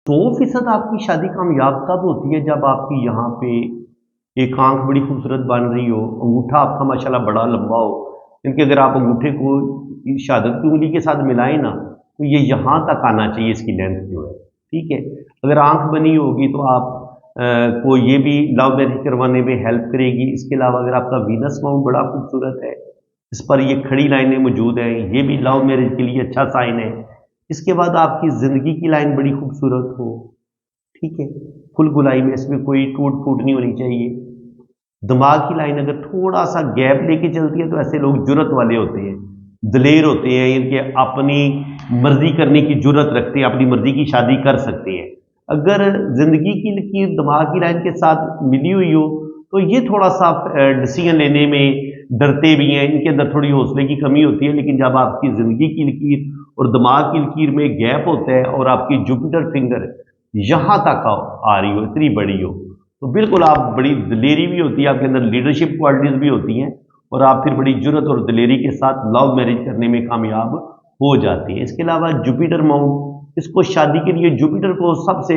100% आपकी शादी कामयाब तब होती है जब आपकी यहाँ पे एक आंख बड़ी खूबसूरत बन रही हो, अंगूठा आपका माशाल्लाह बड़ा लंबा हो, क्योंकि अगर आप अंगूठे को शहादत की उंगली के साथ मिलाएं ना, तो ये यहाँ तक आना चाहिए इसकी लेंथ जो है। ठीक है, अगर आंख बनी होगी तो आप को ये भी लव मैरिज करवाने में हेल्प करेगी। इसके अलावा अगर आपका वीनस माउंट बड़ा खूबसूरत है, इस पर ये खड़ी लाइनें मौजूद हैं, ये भी लव मैरिज के लिए अच्छा साइन है। इसके बाद आपकी ज़िंदगी की लाइन बड़ी खूबसूरत हो, ठीक है, फुल गुलाई में, इसमें कोई टूट फूट नहीं होनी चाहिए। दिमाग की लाइन अगर थोड़ा सा गैप लेके चलती है तो ऐसे लोग जुर्रत वाले होते हैं, दलेर होते हैं, इनके अपनी मर्जी करने की जुर्रत रखते हैं, अपनी मर्जी की शादी कर सकते हैं। अगर जिंदगी की लकीर दिमाग की लाइन के साथ मिली हुई हो तो ये थोड़ा सा डिसीजन लेने में डरते भी हैं, इनके अंदर थोड़ी हौसले की कमी होती है। लेकिन जब आपकी जिंदगी की लकीर और दिमाग की लकीर में गैप होता है और आपकी जुपिटर फिंगर यहां तक आ रही हो, इतनी बड़ी हो, तो बिल्कुल आप बड़ी दिलेरी भी होती है, आपके अंदर लीडरशिप क्वालिटीज भी होती हैं और आप फिर बड़ी जुर्रत और दिलेरी के साथ लव मैरिज करने में कामयाब हो जाती है। इसके अलावा जुपिटर माउंट, इसको शादी के लिए जुपिटर को सबसे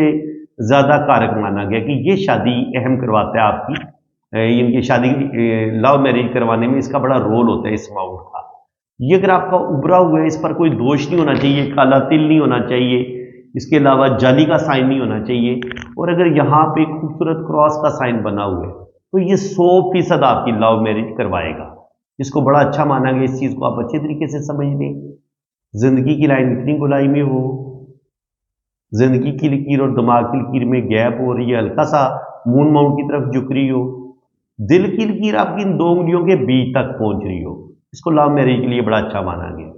ज्यादा कारक माना गया कि ये शादी अहम करवाता है आपकी, इनकी शादी लव मैरिज करवाने में इसका बड़ा रोल होता है इस माउंट का। ये अगर आपका उभरा हुआ है, इस पर कोई दोष नहीं होना चाहिए, काला तिल नहीं होना चाहिए, इसके अलावा जाली का साइन नहीं होना चाहिए, और अगर यहाँ पे खूबसूरत क्रॉस का साइन बना हुआ है तो ये 100% आपकी लव मैरिज करवाएगा। इसको बड़ा अच्छा माना गया, इस चीज को आप अच्छे तरीके से समझ लें। जिंदगी की लाइन इतनी गोलाई में हो, जिंदगी की लकीर और दिमाग की लकीर में गैप हो रही है, हल्का सा मून माउंट की तरफ झुक रही हो, दिल की लकीर आपकी इन दो उंगलियों के बीच तक पहुंच रही हो, इसको लव मैरिज के लिए बड़ा अच्छा माना गया।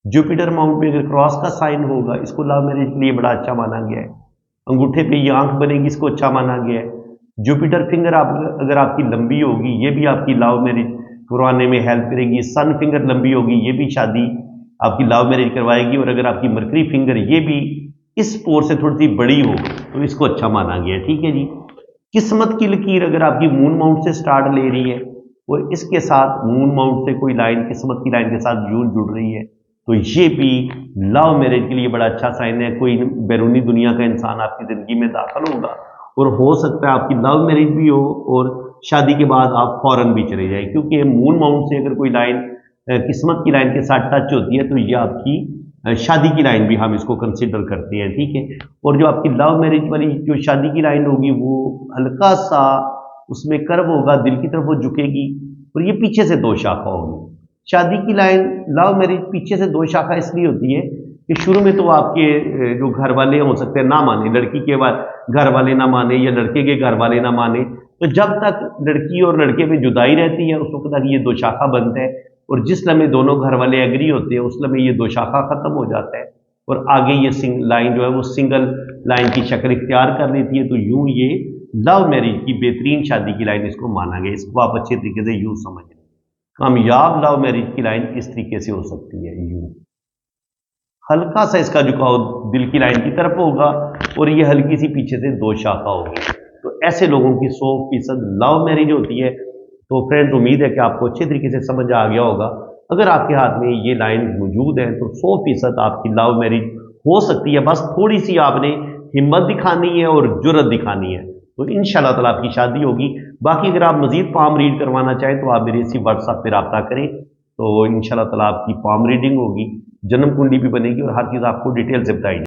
जुपिटर माउंट पे अगर क्रॉस का साइन होगा, इसको लव मैरिज के लिए बड़ा अच्छा माना गया है। अंगूठे पे ये आंख बनेगी, इसको अच्छा माना गया है। जुपिटर फिंगर अगर आपकी लंबी होगी, ये भी आपकी लव मैरिज करवाने में हेल्प करेगी। सन फिंगर लंबी होगी, ये भी शादी आपकी लव मैरिज करवाएगी। और अगर आपकी मरकरी फिंगर ये भी इस पोर से थोड़ी सी बड़ी हो तो इसको अच्छा माना गया है। ठीक है जी। किस्मत की लकीर अगर आपकी मून माउंट से स्टार्ट ले रही है और इसके साथ मून माउंट से कोई लाइन किस्मत की लाइन के साथ जुड़ रही है, तो ये भी लव मैरिज के लिए बड़ा अच्छा साइन है। कोई बैरूनी दुनिया का इंसान आपकी जिंदगी में दाखिल होगा और हो सकता है आपकी लव मैरिज भी हो और शादी के बाद आप फॉरेन भी चले जाए, क्योंकि मून माउंट से अगर कोई लाइन किस्मत की लाइन के साथ टच होती है तो ये आपकी शादी की लाइन भी हम इसको कंसिडर करते हैं। ठीक है, और जो आपकी लव मैरिज वाली जो शादी की लाइन होगी वो हल्का सा उसमें कर्व होगा, दिल की तरफ वो झुकेगी और ये पीछे से दो शाखा होगी। शादी की लाइन लव मैरिज पीछे से दो शाखा इसलिए होती है कि शुरू में तो आपके जो घर वाले हो सकते हैं ना माने, लड़की के घर वाले ना माने या लड़के के घर वाले ना माने, तो जब तक लड़की और लड़के में जुदाई रहती है उस वक्त तक ये दो शाखा बनते हैं, और जिस लम्हे दोनों घर वाले एग्री होते हैं उस लम्हे ये दो शाखा खत्म हो जाता है और आगे ये लाइन जो है वो सिंगल लाइन की शक्ल इख्तियार कर लेती है। तो यूं ये लव मैरिज की बेहतरीन शादी की लाइन इसको माना गया। इसको आप अच्छे तरीके से यूं समझ लें। कामयाब लव मैरिज की लाइन इस तरीके से हो सकती है, यूं हल्का सा इसका झुकाव दिल की लाइन की तरफ होगा और ये हल्की सी पीछे से दो शाखा होगी। तो ऐसे लोगों की 100% लव मैरिज होती है। तो फ्रेंड्स, उम्मीद है कि आपको अच्छे तरीके से समझ आ गया होगा। अगर आपके हाथ में ये लाइन मौजूद है तो 100% आपकी लव मैरिज हो सकती है। बस थोड़ी सी आपने हिम्मत दिखानी है और जुर्रत दिखानी है, तो इंशाल्लाह ताला आपकी शादी होगी। बाकी अगर आप मजीद पाम रीड करवाना चाहें तो आप मेरे इसी व्हाट्सएप पर रब्ता करें, तो इंशाल्लाह ताला आपकी पाम रीडिंग होगी, जन्म कुंडली भी बनेगी और हर चीज़ आपको डिटेल से बताई